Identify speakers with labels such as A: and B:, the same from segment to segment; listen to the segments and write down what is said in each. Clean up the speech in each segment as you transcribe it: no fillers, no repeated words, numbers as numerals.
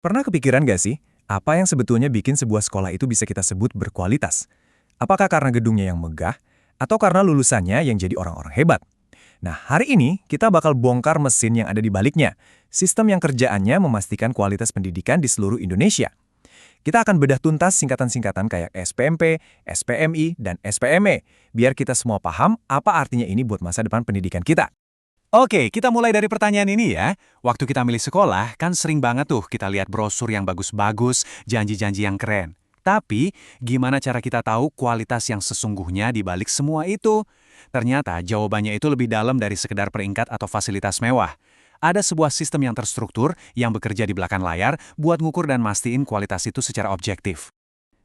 A: Pernah kepikiran gak sih, apa yang sebetulnya bikin sebuah sekolah itu bisa kita sebut berkualitas? Apakah karena gedungnya yang megah, atau karena lulusannya yang jadi orang-orang hebat? Nah, hari ini kita bakal bongkar mesin yang ada di baliknya, sistem yang kerjaannya memastikan kualitas pendidikan di seluruh Indonesia. Kita akan bedah tuntas singkatan-singkatan kayak SPMP, SPMI, dan SPME, biar kita semua paham apa artinya ini buat masa depan pendidikan kita.
B: Oke, kita mulai dari pertanyaan ini ya. Waktu kita milih sekolah, kan sering banget tuh kita lihat brosur yang bagus-bagus, janji-janji yang keren. Tapi, gimana cara kita tahu kualitas yang sesungguhnya di balik semua itu? Ternyata jawabannya itu lebih dalam dari sekedar peringkat atau fasilitas mewah. Ada sebuah sistem yang terstruktur yang bekerja di belakang layar buat ngukur dan mastiin kualitas itu secara objektif.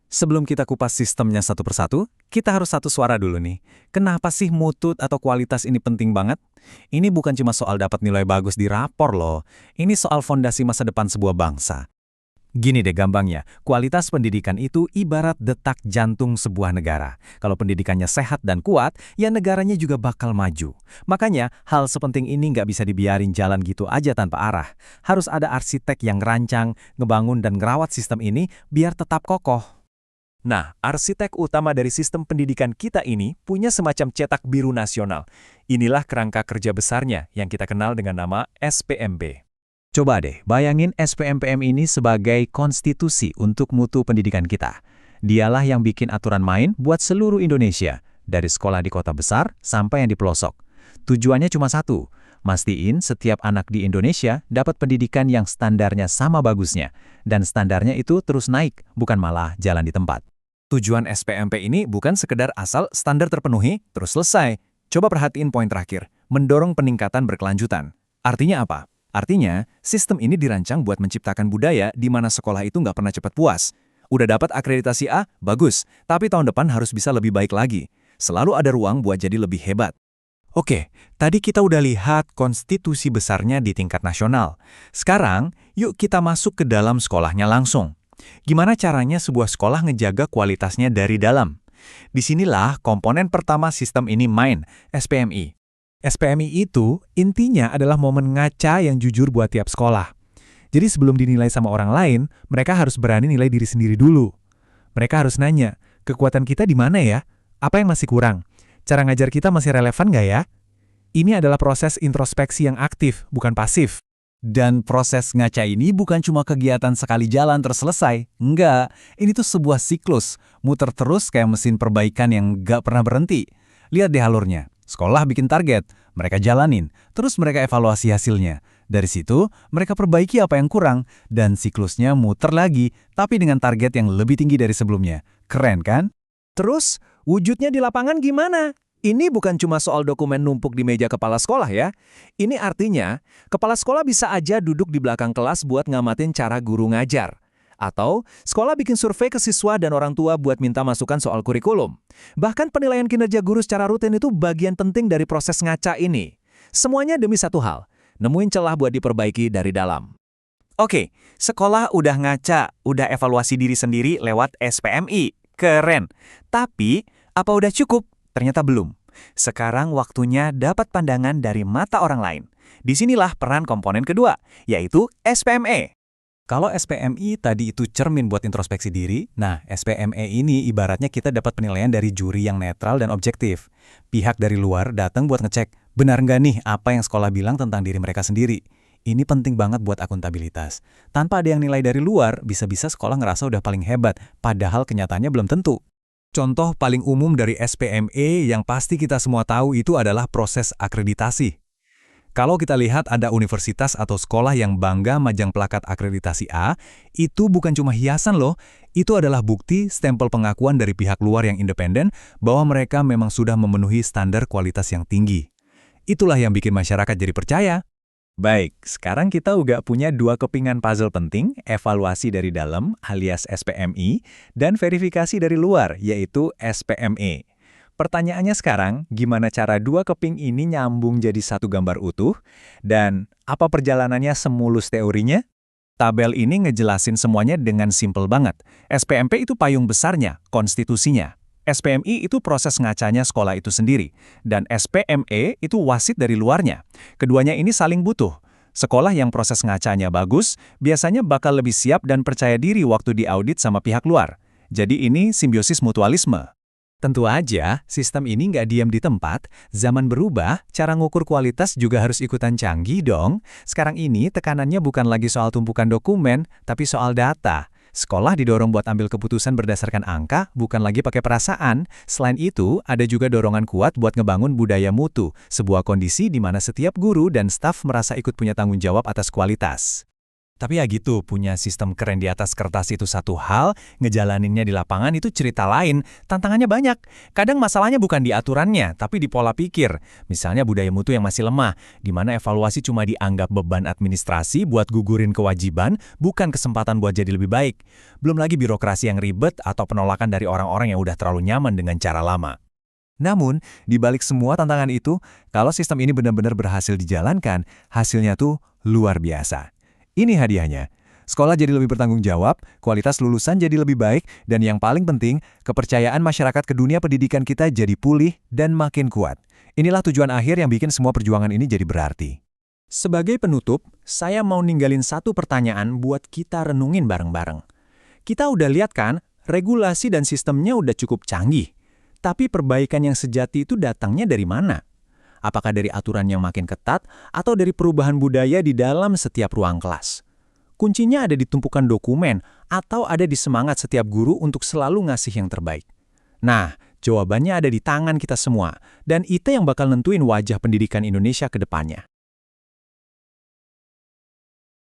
A: Sebelum kita kupas sistemnya satu persatu, kita harus satu suara dulu nih. Kenapa sih mutu atau kualitas ini penting banget? Ini bukan cuma soal dapat nilai bagus di rapor loh. Ini soal fondasi masa depan sebuah bangsa. Gini deh gampangnya, kualitas pendidikan itu ibarat detak jantung sebuah negara. Kalau pendidikannya sehat dan kuat, ya negaranya juga bakal maju. Makanya, hal sepenting ini nggak bisa dibiarin jalan gitu aja tanpa arah. Harus ada arsitek yang ngerancang, ngebangun dan ngerawat sistem ini biar tetap kokoh. Nah, arsitek utama dari sistem pendidikan kita ini punya semacam cetak biru nasional. Inilah kerangka kerja besarnya yang kita kenal dengan nama SPMP. Coba deh, bayangin SPMPM ini sebagai konstitusi untuk mutu pendidikan kita. Dialah yang bikin aturan main buat seluruh Indonesia, dari sekolah di kota besar sampai yang di pelosok. Tujuannya cuma satu, mastiin setiap anak di Indonesia dapat pendidikan yang standarnya sama bagusnya, dan standarnya itu terus naik, bukan malah jalan di tempat. Tujuan SPMP ini bukan sekedar asal standar terpenuhi, terus selesai. Coba perhatiin poin terakhir, mendorong peningkatan berkelanjutan. Artinya apa? Artinya, sistem ini dirancang buat menciptakan budaya di mana sekolah itu nggak pernah cepat puas. Udah dapat akreditasi A, bagus, tapi tahun depan harus bisa lebih baik lagi. Selalu ada ruang buat jadi lebih hebat. Oke, tadi kita udah lihat konstitusi besarnya di tingkat nasional. Sekarang, yuk kita masuk ke dalam sekolahnya langsung. Gimana caranya sebuah sekolah ngejaga kualitasnya dari dalam? Disinilah komponen pertama sistem ini main, SPMI. SPMI itu intinya adalah momen ngaca yang jujur buat tiap sekolah. Jadi sebelum dinilai sama orang lain, mereka harus berani nilai diri sendiri dulu. Mereka harus nanya, kekuatan kita di mana ya? Apa yang masih kurang? Cara ngajar kita masih relevan nggak ya? Ini adalah proses introspeksi yang aktif, bukan pasif. Dan proses ngaca ini bukan cuma kegiatan sekali jalan terus selesai. Enggak, ini tuh sebuah siklus, muter terus kayak mesin perbaikan yang nggak pernah berhenti. Lihat deh alurnya, sekolah bikin target, mereka jalanin, terus mereka evaluasi hasilnya. Dari situ, mereka perbaiki apa yang kurang, dan siklusnya muter lagi, tapi dengan target yang lebih tinggi dari sebelumnya. Keren kan? Terus, wujudnya di lapangan gimana? Ini bukan cuma soal dokumen numpuk di meja kepala sekolah ya. Ini artinya, kepala sekolah bisa aja duduk di belakang kelas buat ngamatin cara guru ngajar. Atau, sekolah bikin survei ke siswa dan orang tua buat minta masukan soal kurikulum. Bahkan penilaian kinerja guru secara rutin itu bagian penting dari proses ngaca ini. Semuanya demi satu hal, nemuin celah buat diperbaiki dari dalam. Oke, sekolah udah ngaca, udah evaluasi diri sendiri lewat SPMI. Keren. Tapi, apa udah cukup? Ternyata belum. Sekarang waktunya dapat pandangan dari mata orang lain. Disinilah peran komponen kedua, yaitu SPME. Kalau SPMI tadi itu cermin buat introspeksi diri, nah SPME ini ibaratnya kita dapat penilaian dari juri yang netral dan objektif. Pihak dari luar datang buat ngecek, benar nggak nih apa yang sekolah bilang tentang diri mereka sendiri. Ini penting banget buat akuntabilitas. Tanpa ada yang nilai dari luar, bisa-bisa sekolah ngerasa udah paling hebat, padahal kenyataannya belum tentu. Contoh paling umum dari SPME yang pasti kita semua tahu itu adalah proses akreditasi. Kalau kita lihat ada universitas atau sekolah yang bangga majang plakat akreditasi A, itu bukan cuma hiasan loh, itu adalah bukti stempel pengakuan dari pihak luar yang independen bahwa mereka memang sudah memenuhi standar kualitas yang tinggi. Itulah yang bikin masyarakat jadi percaya. Baik, sekarang kita udah punya dua kepingan puzzle penting, evaluasi dari dalam alias SPMI, dan verifikasi dari luar yaitu SPME. Pertanyaannya sekarang, gimana cara dua keping ini nyambung jadi satu gambar utuh? Dan apa perjalanannya semulus teorinya? Tabel ini ngejelasin semuanya dengan simpel banget. SPMP itu payung besarnya, konstitusinya. SPMI itu proses ngacanya sekolah itu sendiri, dan SPME itu wasit dari luarnya. Keduanya ini saling butuh. Sekolah yang proses ngacanya bagus, biasanya bakal lebih siap dan percaya diri waktu diaudit sama pihak luar. Jadi ini simbiosis mutualisme. Tentu aja, sistem ini nggak diam di tempat. Zaman berubah, cara ngukur kualitas juga harus ikutan canggih dong. Sekarang ini tekanannya bukan lagi soal tumpukan dokumen, tapi soal data. Sekolah didorong buat ambil keputusan berdasarkan angka, bukan lagi pakai perasaan. Selain itu, ada juga dorongan kuat buat ngebangun budaya mutu, sebuah kondisi di mana setiap guru dan staf merasa ikut punya tanggung jawab atas kualitas. Tapi ya gitu, punya sistem keren di atas kertas itu satu hal, ngejalaninnya di lapangan itu cerita lain, tantangannya banyak. Kadang masalahnya bukan di aturannya, tapi di pola pikir. Misalnya budaya mutu yang masih lemah, di mana evaluasi cuma dianggap beban administrasi buat gugurin kewajiban, bukan kesempatan buat jadi lebih baik. Belum lagi birokrasi yang ribet atau penolakan dari orang-orang yang udah terlalu nyaman dengan cara lama. Namun, di balik semua tantangan itu, kalau sistem ini benar-benar berhasil dijalankan, hasilnya tuh luar biasa. Ini hadiahnya. Sekolah jadi lebih bertanggung jawab, kualitas lulusan jadi lebih baik, dan yang paling penting, kepercayaan masyarakat ke dunia pendidikan kita jadi pulih dan makin kuat. Inilah tujuan akhir yang bikin semua perjuangan ini jadi berarti. Sebagai penutup, saya mau ninggalin satu pertanyaan buat kita renungin bareng-bareng. Kita udah lihat kan, regulasi dan sistemnya udah cukup canggih. Tapi perbaikan yang sejati itu datangnya dari mana? Apakah dari aturan yang makin ketat atau dari perubahan budaya di dalam setiap ruang kelas? Kuncinya ada di tumpukan dokumen atau ada di semangat setiap guru untuk selalu ngasih yang terbaik? Nah, jawabannya ada di tangan kita semua, dan itu yang bakal nentuin wajah pendidikan Indonesia ke depannya.